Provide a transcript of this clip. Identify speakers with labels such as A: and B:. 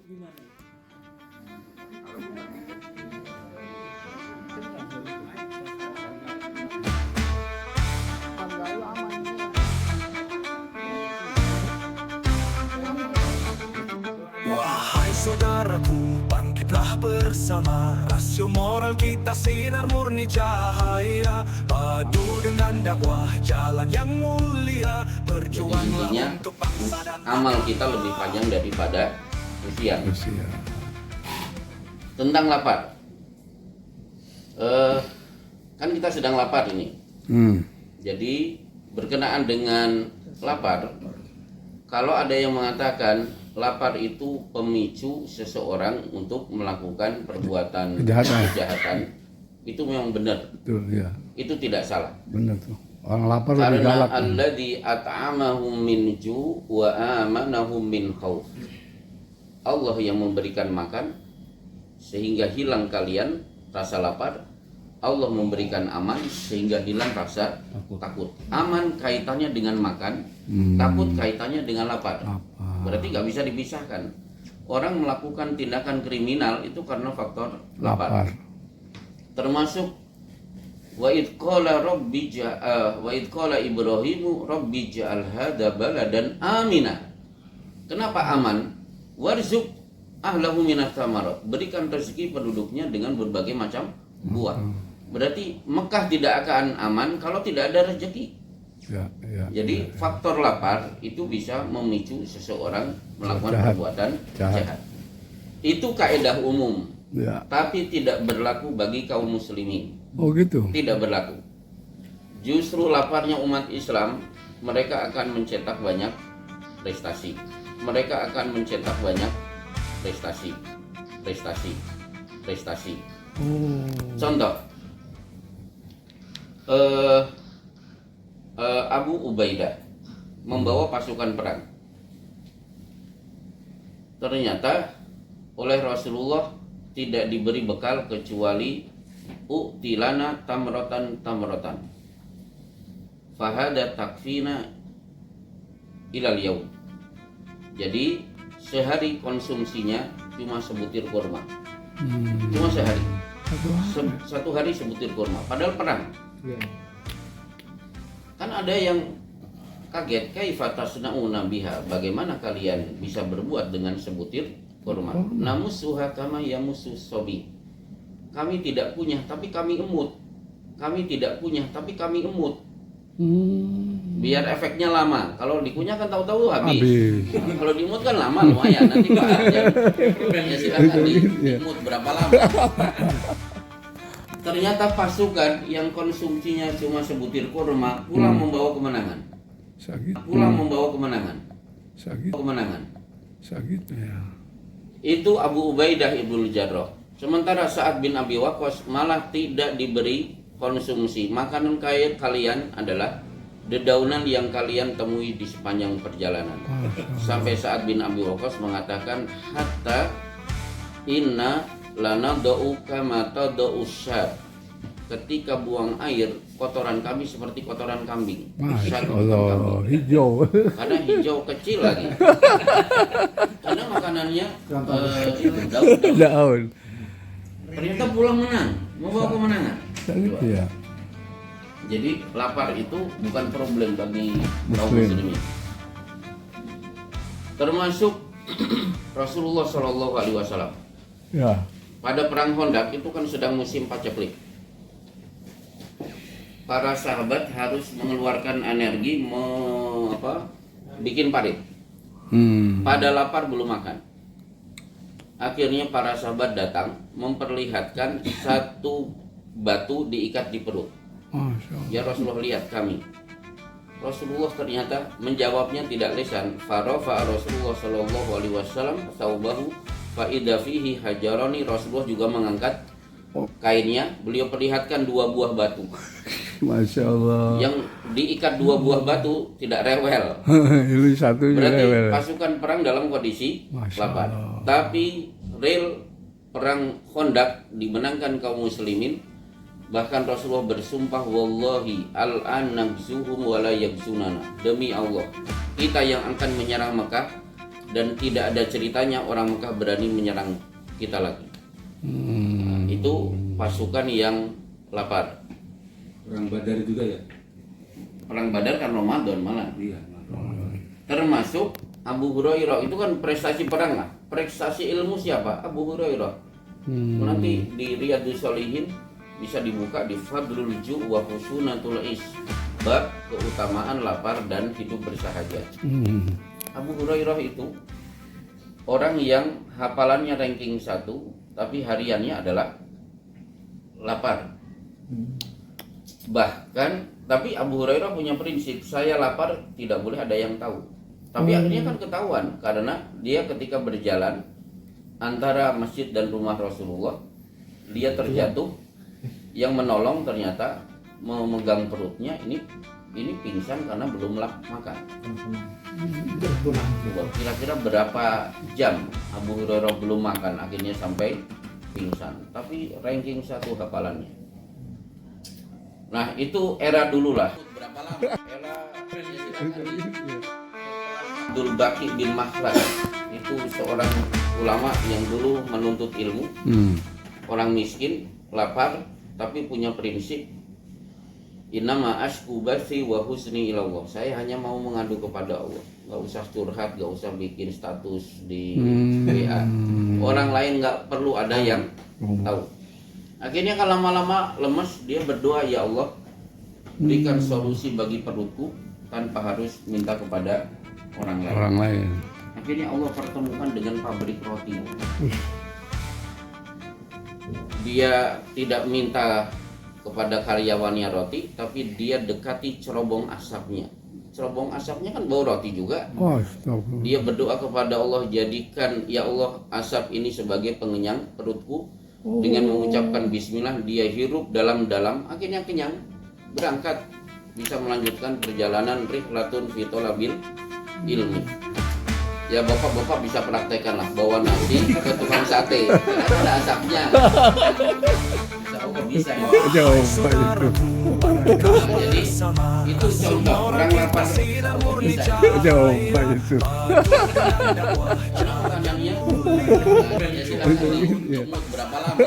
A: Gimana?
B: Wahai saudaraku, bangkitlah bersama. Rasio moral kita sinar murni cahaya. Padu dengan dakwah jalan yang mulia. Berjuanglah
C: Intinya,
B: untuk bangsa dan
C: amal kita lebih panjang daripada usia.
D: Usia.
C: Tentang lapar, kan kita sedang lapar ini. Jadi berkenaan dengan lapar, kalau ada yang mengatakan lapar itu pemicu seseorang untuk melakukan perbuatan kejahatan, itu memang benar.
D: Betul ya.
C: Itu tidak salah.
D: Benar tuh. Orang lapar lebih
C: Karena
D: galak.
C: alladzi at'amahum min ju' wa amanahum min khauf. Allah yang memberikan makan sehingga hilang kalian rasa lapar. Allah memberikan aman sehingga hilang rasa takut. Aman kaitannya dengan makan, takut kaitannya dengan lapar. Berarti nggak bisa dipisahkan. Orang melakukan tindakan kriminal itu karena faktor lapar. Termasuk wa id qala Ibrahimu rabbi ja'al hadza baladan amina. Kenapa aman? Warzuq ahlahu minats tsamarat. Berikan rezeki penduduknya dengan berbagai macam buah. Berarti Mekah tidak akan aman kalau tidak ada rezeki. Jadi faktor lapar itu bisa memicu seseorang melakukan perbuatan jahat. Itu kaidah umum. Tapi tidak berlaku bagi kaum muslimin.
D: Oh gitu.
C: Tidak berlaku. Justru laparnya umat Islam, mereka akan mencetak banyak prestasi. Mereka akan mencetak banyak prestasi. Contoh, Abu Ubaidah membawa pasukan perang. Ternyata oleh Rasulullah tidak diberi bekal kecuali u'tilana tamrotan fahada takfina ilal yaum. Jadi sehari konsumsinya cuma sebutir kurma. Cuma sehari. Satu hari sebutir kurma. Padahal perang. Kan ada yang kaget, kaifa tasna'una biha, bagaimana kalian bisa berbuat dengan sebutir kurma? Namusuha kama yamusus sobi. Kami tidak punya tapi kami emut. Kami tidak punya tapi kami emut. Biar efeknya lama. Kalau dikunyah kan tahu-tahu habis. Nah, kalau diemut kan lama lumayan. Nanti Pak Arjan ya silakan diemut berapa lama. Ternyata pasukan yang konsumsinya cuma sebutir kurma pulang membawa kemenangan. Pulang membawa kemenangan.
D: Sakit ya.
C: Itu Abu Ubaidah ibnul Jarrah. Sementara Sa'ad bin Abi Waqqas malah tidak diberi konsumsi. Makanan kalian adalah dedaunan yang kalian temui di sepanjang perjalanan. Sampai Sa'ad bin Abi Waqqas mengatakan, hatta inna lana do'u kama tada'u syar. Ketika buang air, kotoran kami seperti kotoran kambing.
D: Masya Allah, hijau.
C: Karena hijau kecil lagi. Karena makanannya
D: Daun.
C: Ternyata pulang menang, membawa kemenangan.
D: Sakit ya.
C: Jadi lapar itu bukan problem bagi kaum muslimin. Termasuk Rasulullah Shallallahu Alaihi Wasallam.
D: Ya.
C: Pada perang Khandaq itu kan sedang musim paceklik. Para sahabat harus mengeluarkan energi bikin parit. Pada lapar belum makan. Akhirnya para sahabat datang memperlihatkan satu batu diikat di perut. Ya Rasulullah, lihat kami. Rasulullah ternyata menjawabnya tidak lisan. Farafa Rasulullah Shallallahu Alaihi Wasallam saubahu fa idza fihi hajarani. Rasulullah juga mengangkat kainnya, beliau perlihatkan dua buah batu.
D: Masya Allah.
C: Yang diikat dua buah batu tidak rewel.
D: Ini satu
C: Berarti
D: rewel.
C: pasukan perang dalam kondisi lapar. Tapi real perang Khandaq dimenangkan kaum muslimin. Bahkan Rasulullah bersumpah, wallahi al-an nagzuhum wa la yagzunana. Demi Allah, kita yang akan menyerang Mekah dan tidak ada ceritanya orang Mekah berani menyerang kita lagi. Itu pasukan yang lapar.
A: Perang Badar juga ya?
C: Perang Badar kan Ramadan malah.
A: Iya.
C: Termasuk Abu Hurairah itu kan prestasi perang lah. Prestasi ilmu siapa? Abu Hurairah. Nanti di Riyadhus Shalihin bisa dibuka di Fadlul Ju' wa Husunatul Is, bab keutamaan lapar dan hidup bersahaja. Abu Hurairah itu orang yang hafalannya ranking 1 tapi hariannya adalah lapar. Bahkan tapi Abu Hurairah punya prinsip, saya lapar tidak boleh ada yang tahu. Tapi akhirnya kan ketahuan karena dia ketika berjalan antara masjid dan rumah Rasulullah, dia terjatuh. Yang menolong ternyata memegang perutnya, ini pingsan karena belum makan. Kira-kira berapa jam Abu Hurairah belum makan akhirnya sampai pingsan. Tapi ranking 1 hafalannya. Nah itu era dulu lah. Berapa lama? Era Abdul Baqi bin Makhlad itu seorang ulama yang dulu menuntut ilmu. Orang miskin, lapar, tapi punya prinsip, innama ashku bathi wa husni ilallah. Saya hanya mau mengadu kepada Allah, nggak usah curhat, nggak usah bikin status di WA. Orang lain nggak perlu ada yang tahu. Akhirnya kalau lama-lama lemes, dia berdoa, ya Allah berikan solusi bagi perutku tanpa harus minta kepada orang lain. Akhirnya Allah pertemukan dengan pabrik roti. Dia tidak minta kepada karyawannya roti, tapi dia dekati cerobong asapnya. Cerobong asapnya kan bau roti juga. Dia berdoa kepada Allah, jadikan ya Allah asap ini sebagai pengenyang perutku. Dengan mengucapkan bismillah, dia hirup dalam-dalam, akhirnya kenyang. Berangkat, bisa melanjutkan perjalanan rihlatun fi thalabil ilmi. Ya bapak-bapak bisa praktekkan lah, bawa nasi ke tukang sate, ada asapnya. Insya Allah bisa ya. Jadi itu contoh orang lapar bisa. Makanannya ya silakan berapa lama.